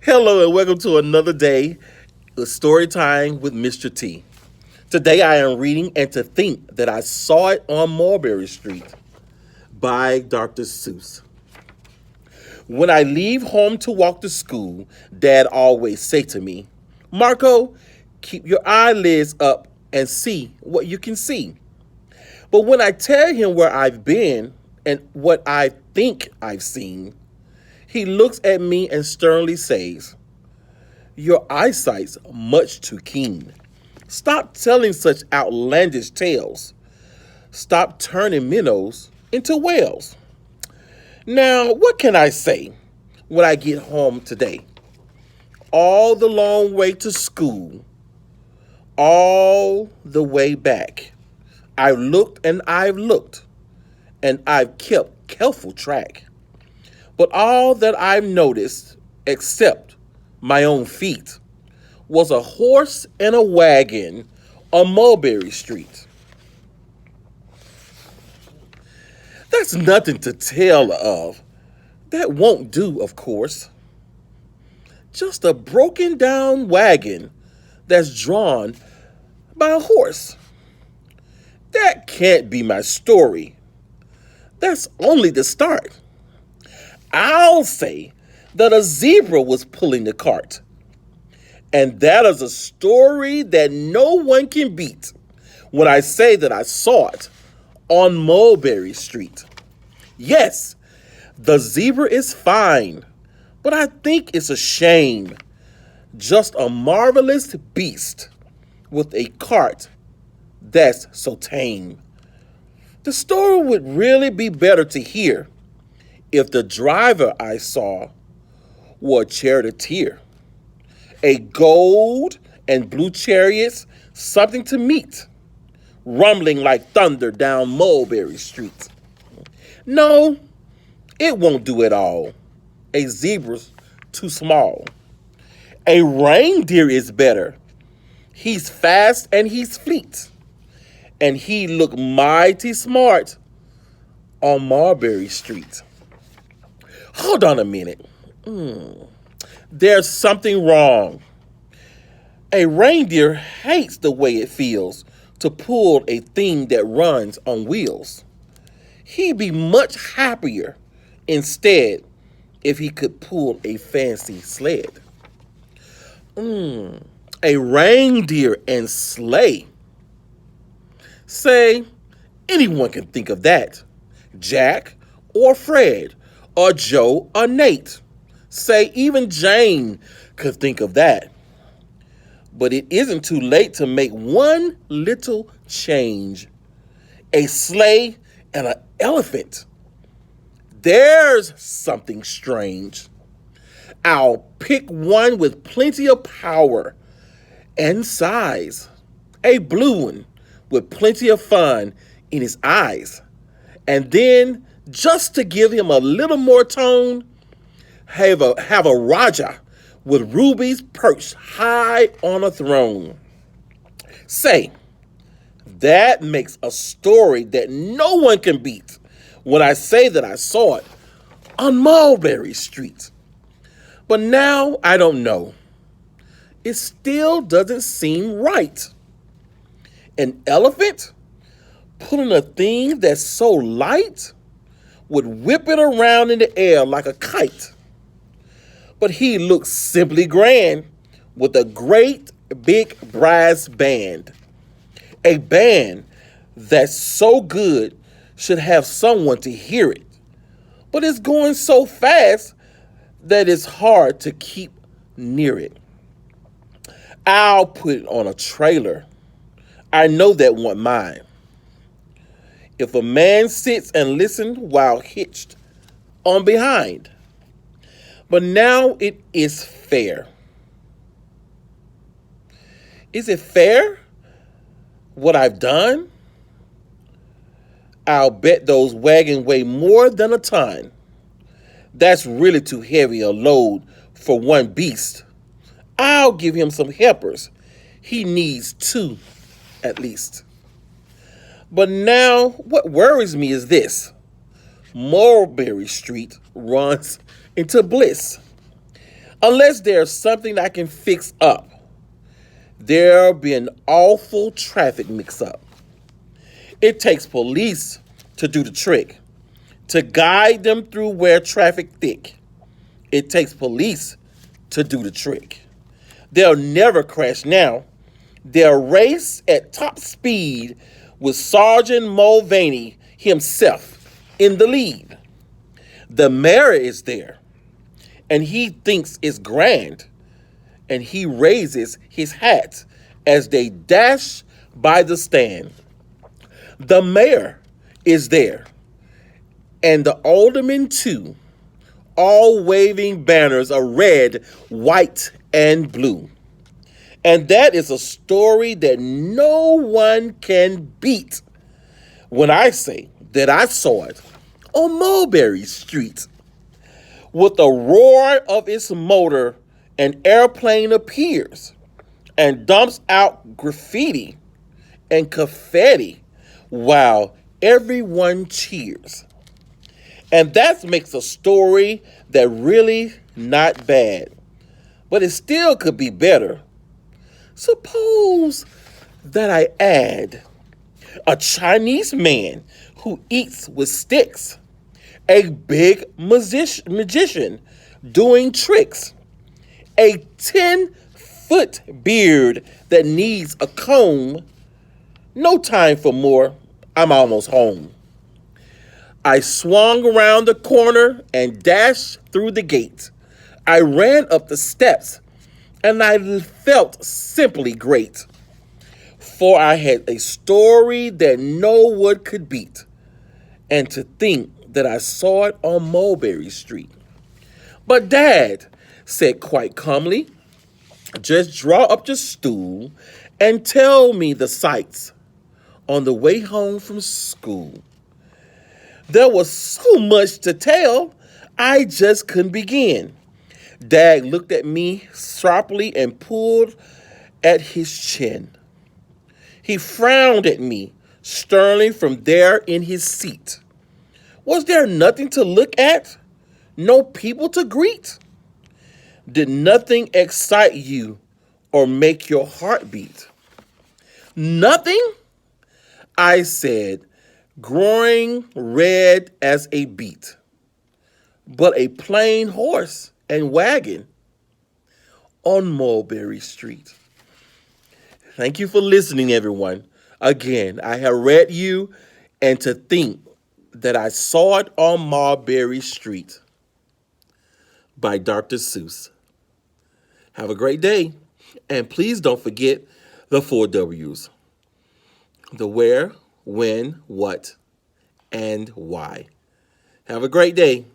Hello and welcome to another day of story time with Mr. T. Today I am reading And to Think That I Saw It on Mulberry Street by Dr. Seuss. When I leave home to walk to school, Dad always say to me, Marco, keep your eyelids up and see what you can see. But when I tell him where I've been and what I think I've seen, he looks at me and sternly says, Your eyesight's much too keen. Stop telling such outlandish tales. Stop turning minnows into whales. Now, what can I say when I get home today? All the long way to school, all the way back. I've looked and I've looked, and I've kept careful track. But all that I've noticed, except my own feet, was a horse and a wagon on Mulberry Street. That's nothing to tell of. That won't do, of course. Just a broken down wagon that's drawn by a horse. That can't be my story. That's only the start. I'll say that a zebra was pulling the cart. And that is a story that no one can beat when I say that I saw it on Mulberry Street. Yes, the zebra is fine, but I think it's a shame. Just a marvelous beast with a cart that's so tame. The story would really be better to hear if the driver I saw wore a charioteer. A gold and blue chariots, something to meet, rumbling like thunder down Mulberry Street. No, it won't do at all. A zebra's too small. A reindeer is better. He's fast and he's fleet. And he look mighty smart on Mulberry Street. Hold on a minute. There's something wrong. A reindeer hates the way it feels to pull a thing that runs on wheels. He'd be much happier instead if he could pull a fancy sled. A reindeer and sleigh. Say, anyone can think of that. Jack or Fred or Joe or Nate. Say, even Jane could think of that. But it isn't too late to make one little change. A sleigh and an elephant. There's something strange. I'll pick one with plenty of power and size. A blue one with plenty of fun in his eyes. And then, just to give him a little more tone, have a Raja with rubies perched high on a throne. Say, that makes a story that no one can beat when I say that I saw it on Mulberry Street. But now I don't know. It still doesn't seem right. An elephant pulling a thing that's so light would whip it around in the air like a kite. But he looks simply grand with a great big brass band. A band that's so good should have someone to hear it. But it's going so fast that it's hard to keep near it. I'll put it on a trailer. I know that won't mine. If a man sits and listens while hitched on behind. But now it is fair. Is it fair what I've done? I'll bet those wagons weigh more than a ton. That's really too heavy a load for one beast. I'll give him some helpers. He needs two, at least. But now, what worries me is this. Mulberry Street runs into bliss. Unless there's something I can fix up, there'll be an awful traffic mix up. It takes police to do the trick, to guide them through where traffic thick. It takes police to do the trick. They'll never crash now. They'll race at top speed with Sergeant Mulvaney himself in the lead. The mayor is there, and he thinks it's grand, and he raises his hat as they dash by the stand. The mayor is there, and the aldermen too, all waving banners of red, white, and blue. And that is a story that no one can beat when I say that I saw it on Mulberry Street. With the roar of its motor, an airplane appears and dumps out graffiti and confetti while everyone cheers. And that makes a story that really not bad, but it still could be better. Suppose that I add a Chinese man who eats with sticks, a big magician doing tricks, a 10-foot beard that needs a comb. No time for more, I'm almost home. I swung around the corner and dashed through the gate. I ran up the steps and I felt simply great. For I had a story that no one could beat. And to think that I saw it on Mulberry Street. But Dad said quite calmly, just draw up your stool and tell me the sights on the way home from school. There was so much to tell, I just couldn't begin. Dad looked at me sharply and pulled at his chin. He frowned at me sternly from there in his seat. Was there nothing to look at? No people to greet? Did nothing excite you or make your heart beat? Nothing? I said, growing red as a beet, but a plain horse and wagon on Mulberry Street. Thank you for listening, everyone. Again, I have read you, and to think that I saw it on Mulberry Street by Dr. Seuss. Have a great day, and please don't forget the 4 W's. The where, when, what, and why. Have a great day.